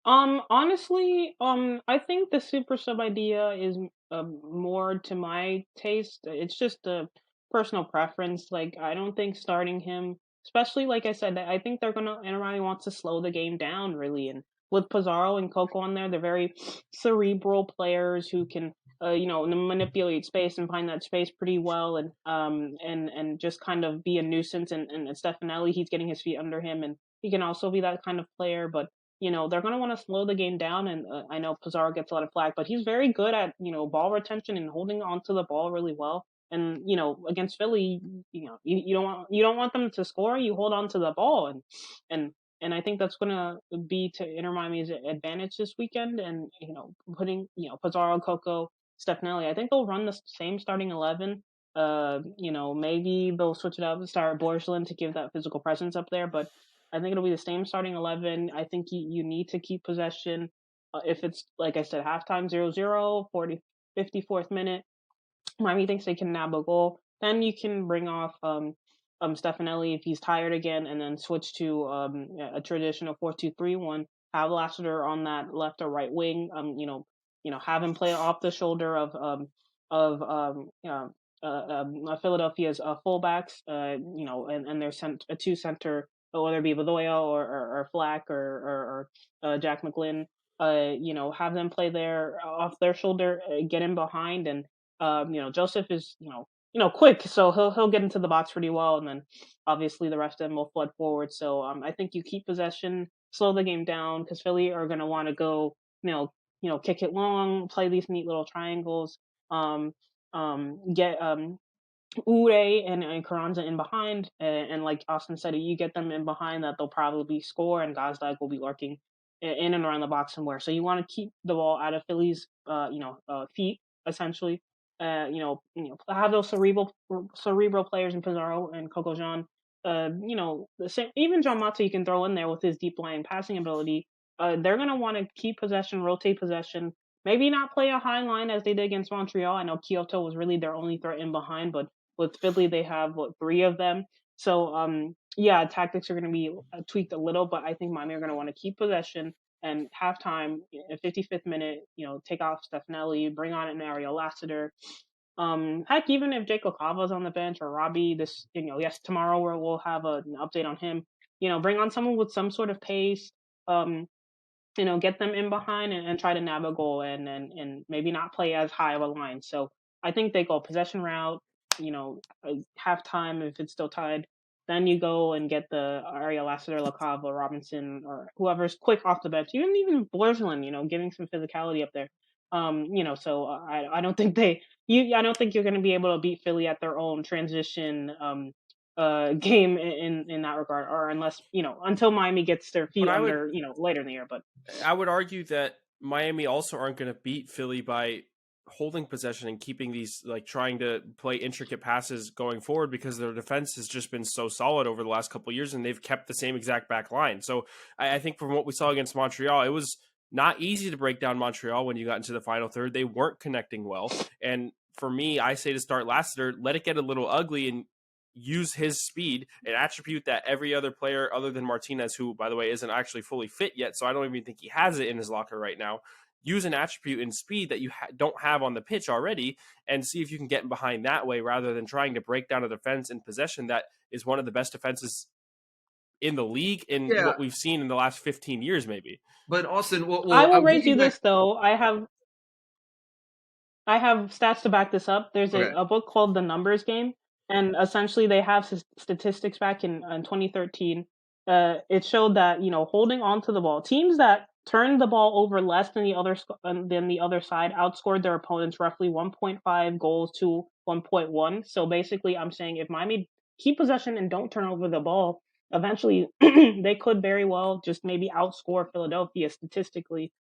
Honestly, I think the super sub idea is more to my taste. It's just a personal preference. Like, I don't think starting him, especially like I said, I think Inter Miami wants to slow the game down really. And with Pizarro and Coco on there, they're very cerebral players who can, manipulate space and find that space pretty well, and just kind of be a nuisance. And Stefanelli, he's getting his feet under him, and he can also be that kind of player, but they're going to want to slow the game down. And I know Pizarro gets a lot of flack, but he's very good at, ball retention and holding onto the ball really well. And, against Philly, you don't want them to score. You hold on to the ball. And I think that's going to be to Inter Miami's advantage this weekend. And, putting, Pizarro, Coco, Stefanelli, I think they'll run the same starting 11. Maybe they'll switch it up and start Borgelin to give that physical presence up there. But I think it'll be the same starting 11. I think you need to keep possession. If it's, like I said, halftime 0-0, 54th minute, Miami thinks they can nab a goal, then you can bring off Stefanelli if he's tired again, and then switch to a traditional 4-2-3-1. Have Lassiter on that left or right wing. Have him play off the shoulder of Philadelphia's fullbacks. And their two center, whether it be Bedoya or Flack or Jack McGlynn. Have them play there off their shoulder, get in behind, and Joseph is quick, so he'll get into the box pretty well, and then obviously the rest of them will flood forward. So I think you keep possession, slow the game down, because Philly are going to want to go kick it long, play these neat little triangles, get Ure and Carranza in behind, and like Austin said, you get them in behind, that they'll probably score, and Gazdag will be lurking in and around the box somewhere. So you want to keep the ball out of Philly's feet, essentially. Have those cerebral players in Pizarro and Coco Jean. Even John Mata you can throw in there with his deep line passing ability. They're gonna want to keep possession, rotate possession. Maybe not play a high line as they did against Montreal. I know Kyoto was really their only threat in behind, but with Philly they have three of them. So, yeah, tactics are going to be tweaked a little, but I think Miami are going to want to keep possession and halftime, 55th minute, take off Stefanelli, bring on an Ariel Lassiter. Heck, even if Jake LaCava's on the bench or Robbie, yes, tomorrow we'll have an update on him. Bring on someone with some sort of pace. Um, get them in behind and try to nab a goal and maybe not play as high of a line. So I think they go possession route, halftime if it's still tied. Then you go and get the Ariel Lassiter, LaCava, Robinson, or whoever's quick off the bench. Even Borgelin, giving some physicality up there. So I don't think I don't think you're going to be able to beat Philly at their own transition game in that regard, or unless until Miami gets their feet under later in the year. But I would argue that Miami also aren't going to beat Philly by holding possession and keeping these, like, trying to play intricate passes going forward, because their defense has just been so solid over the last couple of years, and they've kept the same exact back line. So I think from what we saw against Montreal, it was not easy to break down Montreal when you got into the final third. They weren't connecting well. And for me, I say to start Lassiter, let it get a little ugly and use his speed, an attribute that every other player other than Martinez, who, by the way, isn't actually fully fit yet, so I don't even think he has it in his locker right now. Use an attribute in speed that you don't have on the pitch already, and see if you can get behind that way, rather than trying to break down a defense in possession that is one of the best defenses in the league in what we've seen in the last 15 years, maybe. But Austin, I will raise you this, though. I have stats to back this up. There's a book called The Numbers Game, and essentially they have statistics back in 2013. It showed that, holding on to the ball, teams that turned the ball over less than the other side outscored their opponents roughly 1.5 goals to 1.1. So basically, I'm saying if Miami keep possession and don't turn over the ball, eventually they could very well just maybe outscore Philadelphia statistically.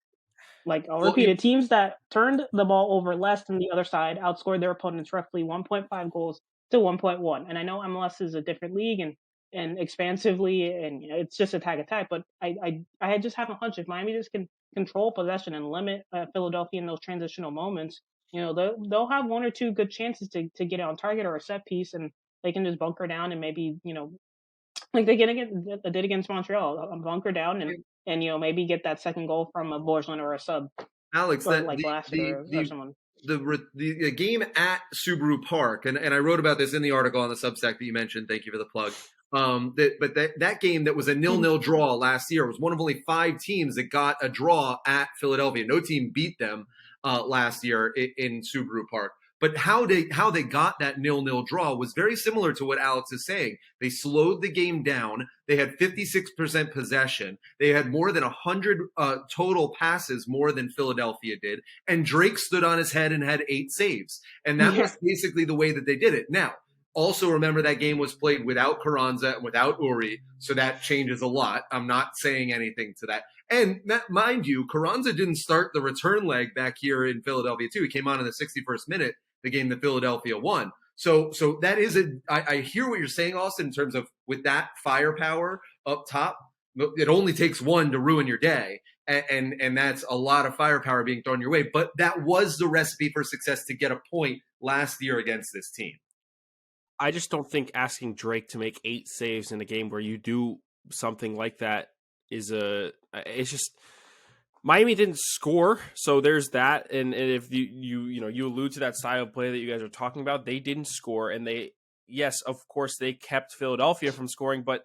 Like, I'll repeat it, teams that turned the ball over less than the other side outscored their opponents roughly 1.5 goals to 1.1. And I know MLS is a different league and expansively, and it's just attack. But I just have a hunch if Miami just can control possession and limit Philadelphia in those transitional moments, they'll have one or two good chances to get on target or a set piece, and they can just bunker down and maybe like they did against Montreal, bunker down and maybe get that second goal from a Borgelin or a sub. Alex, or like Lassiter or someone. The game at Subaru Park, and I wrote about this in the article on the Substack that you mentioned. Thank you for the plug. That game that was a 0-0 draw last year was one of only 5 teams that got a draw at Philadelphia. No team beat them last year in Subaru Park. But how they got that 0-0 draw was very similar to what Alex is saying. They slowed the game down. They had 56% possession. They had more than 100 total passes, more than Philadelphia did. And Drake stood on his head and had 8 saves. And that was basically the way that they did it. Now, also remember that game was played without Carranza and without Uri, so that changes a lot. I'm not saying anything to that. And mind you, Carranza didn't start the return leg back here in Philadelphia too. He came on in the 61st minute, the game that Philadelphia won. So that is I hear what you're saying, Austin, in terms of with that firepower up top, it only takes one to ruin your day. And that's a lot of firepower being thrown your way. But that was the recipe for success to get a point last year against this team. I just don't think asking Drake to make 8 saves in a game where you do something like that is it's just, Miami didn't score, so there's that. And if you allude to that style of play that you guys are talking about, they didn't score, and yes, of course, they kept Philadelphia from scoring, but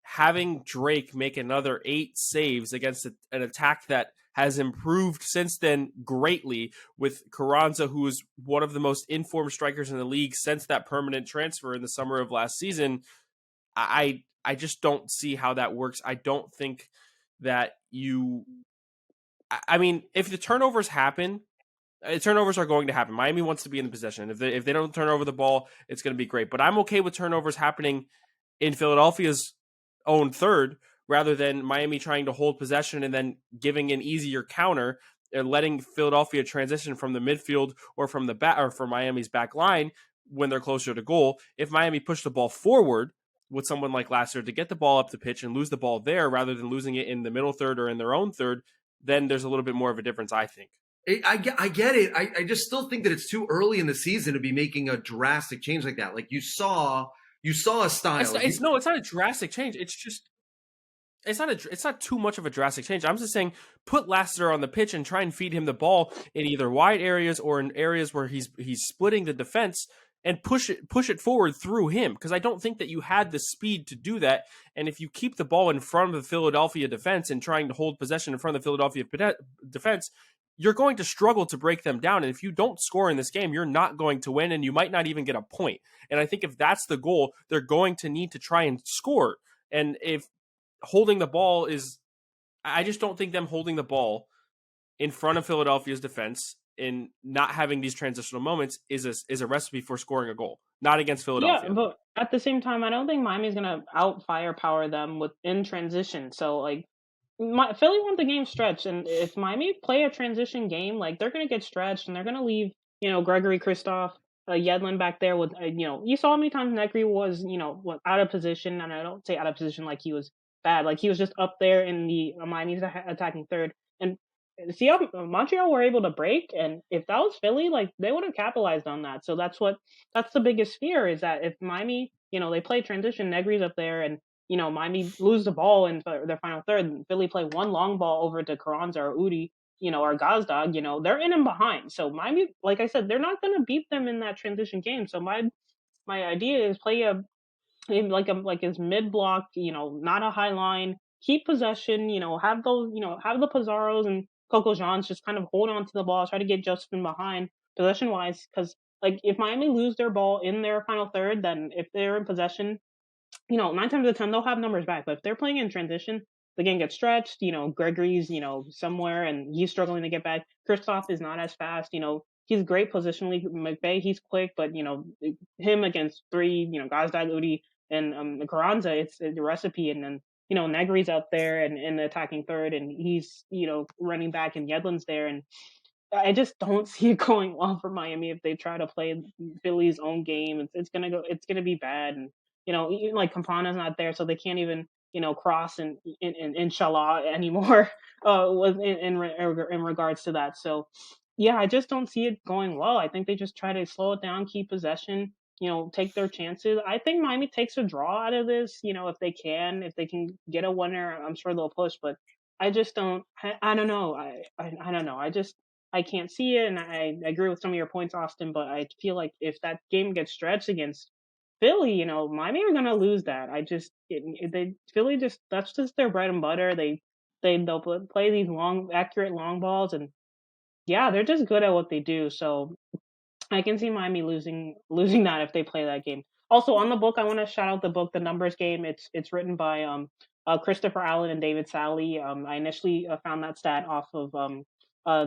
having Drake make another 8 saves against an attack that has improved since then greatly, with Carranza, who is one of the most informed strikers in the league since that permanent transfer in the summer of last season, I just don't see how that works. I don't think that I mean, if the turnovers happen, turnovers are going to happen. Miami wants to be in the possession. If they don't turn over the ball, it's going to be great. But I'm okay with turnovers happening in Philadelphia's own third, rather than Miami trying to hold possession and then giving an easier counter and letting Philadelphia transition from the midfield or from the back, or from Miami's back line when they're closer to goal. If Miami pushed the ball forward with someone like Lassiter to get the ball up the pitch and lose the ball there, rather than losing it in the middle third or in their own third, then there's a little bit more of a difference, I think. I get it. I just still think that it's too early in the season to be making a drastic change like that. Like you saw, You saw a style. It's not a drastic change. It's just it's not too much of a drastic change. I'm just saying put Lassiter on the pitch and try and feed him the ball in either wide areas or in areas where he's splitting the defense and push it forward through him, because I don't think that you had the speed to do that. And if you keep the ball in front of the Philadelphia defense and trying to hold possession in front of the Philadelphia defense, you're going to struggle to break them down. And if you don't score in this game, you're not going to win, and you might not even get a point. And I think if that's the goal, they're going to need to try and score. And if holding the ball is, I just don't think them holding the ball in front of Philadelphia's defense and not having these transitional moments is a recipe for scoring a goal, not against Philadelphia. Yeah, but at the same time, I don't think Miami's going to out firepower them in transition. So, like, Philly won the game stretch, and if Miami play a transition game, like, they're going to get stretched, and they're going to leave, Gregory Kristoff, Yedlin back there with, you saw how many times Negri was, out of position, and I don't say out of position like he was bad, like he was just up there in the Miami's attacking third, and see how Montreal were able to break, and if that was Philly, like, they would have capitalized on that. So that's the biggest fear, is that if Miami, they play transition, Negri's up there, and Miami lose the ball in their final third, and Philly play one long ball over to Carranza or Udi, or Gazdag, they're in and behind. So Miami, like I said, they're not going to beat them in that transition game. So my idea is play like his mid block, not a high line, keep possession, have those, have the Pizarros and Coco Jeans just kind of hold on to the ball, try to get Justin behind possession wise, because like if Miami lose their ball in their final third, then if they're in possession, 9 times out of 10 they'll have numbers back. But if they're playing in transition, the game gets stretched. Gregory's somewhere and he's struggling to get back. Kristoff is not as fast. He's great positionally. McVay, he's quick, but him against three, Gazdag, Udi, and Carranza, it's the recipe. And then Negri's out there and in the attacking third, and he's running back, and Yedlin's there, and I just don't see it going well for Miami if they try to play Philly's own game. It's gonna be bad, and even like Campana's not there, so they can't even cross and inshallah anymore in regards to that. So yeah, I just don't see it going well. I think they just try to slow it down, keep possession, take their chances. I think Miami takes a draw out of this, if they can get a winner, I'm sure they'll push, but I just don't, I don't know. I don't know. I can't see it. And I agree with some of your points, Austin, but I feel like if that game gets stretched against Philly, Miami are going to lose that. Philly that's just their bread and butter. They'll play these accurate long balls, and yeah, they're just good at what they do. So I can see Miami losing that if they play that game. Also, on the book, I want to shout out the book, The Numbers Game. It's written by Christopher Allen and David Sally. I initially found that stat off of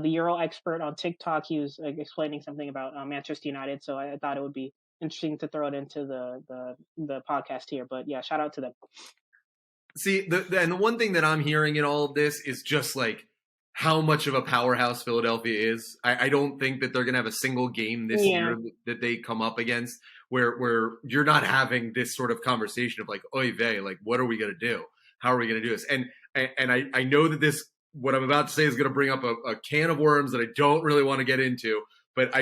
the Euro expert on TikTok. He was explaining something about Manchester United, so I thought it would be interesting to throw it into the podcast here. But yeah, shout out to them. See, and the one thing that I'm hearing in all of this is just like how much of a powerhouse Philadelphia is. I don't think that they're going to have a single game this year that they come up against where you're not having this sort of conversation of like, oy vey, like, what are we going to do? How are we going to do this? And I know that what I'm about to say is going to bring up a can of worms that I don't really want to get into. But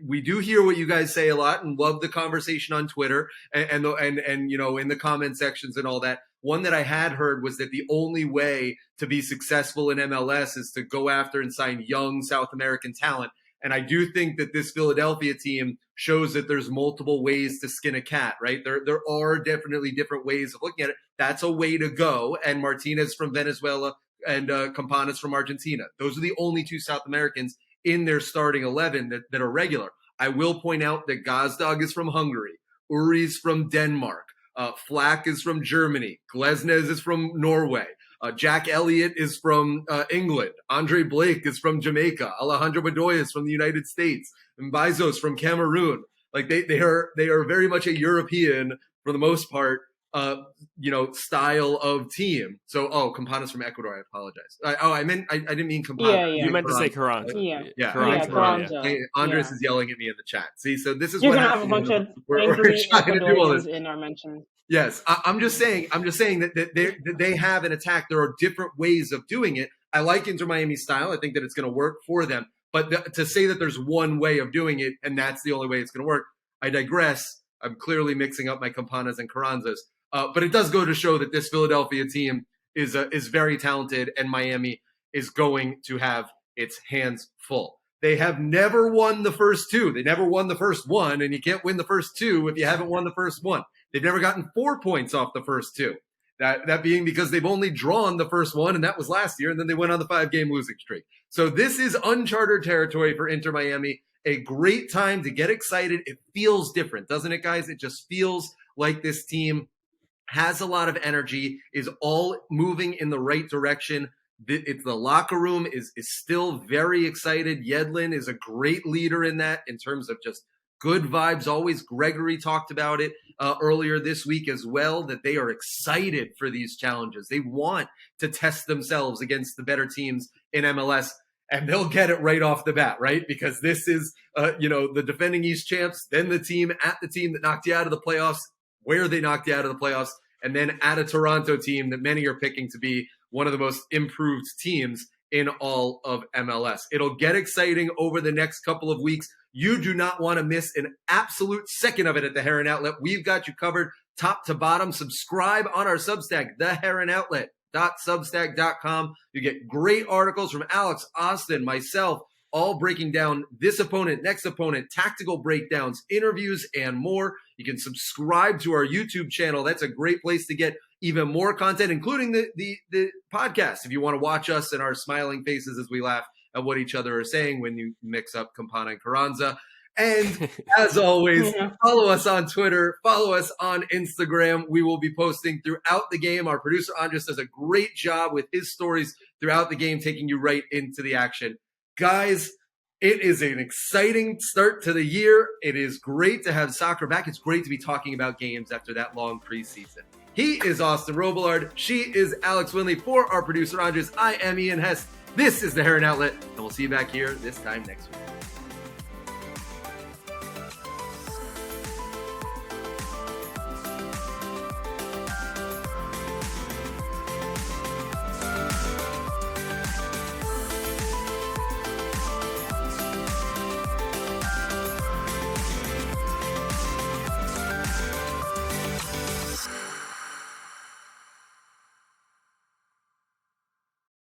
we do hear what you guys say a lot and love the conversation on Twitter and in the comment sections and all that. One that I had heard was that the only way to be successful in MLS is to go after and sign young South American talent. And I do think that this Philadelphia team shows that there's multiple ways to skin a cat, right? There are definitely different ways of looking at it. That's a way to go. And Martinez from Venezuela and Campanas from Argentina. Those are the only two South Americans in their starting 11 that are regular. I will point out that Gazdag is from Hungary. Uri's from Denmark. Flack is from Germany. Glesnes is from Norway. Jack Elliott is from England. Andre Blake is from Jamaica. Alejandro Bedoya is from the United States. And Bezos from Cameroon. Like they are very much a European, for the most part, style of team. So, Campana's from Ecuador. I apologize. I didn't mean Campana. Yeah. You meant to say Carranza. Yeah. Carranza. Andres is yelling at me in the chat. See, so this is You're what gonna have a bunch of angry Ecuadorians in our mentions. Yes, I'm just saying that they have an attack. There are different ways of doing it. I like Inter Miami's style. I think that it's going to work for them. But to say that there's one way of doing it and that's the only way it's going to work, I digress. I'm clearly mixing up my Campanas and Carranzas. But it does go to show that this Philadelphia team is very talented, and Miami is going to have its hands full. They have never won the first two. They never won the first one, and you can't win the first two if you haven't won the first one. They've never gotten 4 points off the first two. That being because they've only drawn the first one, and that was last year, and then they went on the 5-game losing streak. So this is uncharted territory for Inter Miami. A great time to get excited. It feels different, doesn't it, guys? It just feels like this team has a lot of energy, is all moving in the right direction. The locker room is still very excited. Yedlin is a great leader in that, in terms of just good vibes. Always. Gregory talked about it earlier this week as well, that they are excited for these challenges. They want to test themselves against the better teams in MLS, and they'll get it right off the bat, right? Because this is, the defending East champs, then the team that knocked you out of the playoffs, where they knocked you out of the playoffs, and then at a Toronto team that many are picking to be one of the most improved teams in all of MLS. It'll get exciting over the next couple of weeks. You do not want to miss an absolute second of it at the Heron Outlet. We've got you covered top to bottom. Subscribe on our Substack, theheronoutlet.substack.com. You get great articles from Alex, Austin, myself, all breaking down this opponent, next opponent, tactical breakdowns, interviews, and more. You can subscribe to our YouTube channel. That's a great place to get even more content, including the podcast, if you want to watch us and our smiling faces as we laugh at what each other are saying when you mix up Campana and Carranza. And as always, follow us on Twitter, follow us on Instagram. We will be posting throughout the game. Our producer Andres does a great job with his stories throughout the game, taking you right into the action. Guys, it is an exciting start to the year. It is great to have soccer back. It's great to be talking about games after that long preseason. He is Austin Robillard. She is Alex Winley. For our producer Andres, I am Ian Hess. This is the Heron Outlet, and we'll see you back here this time next week.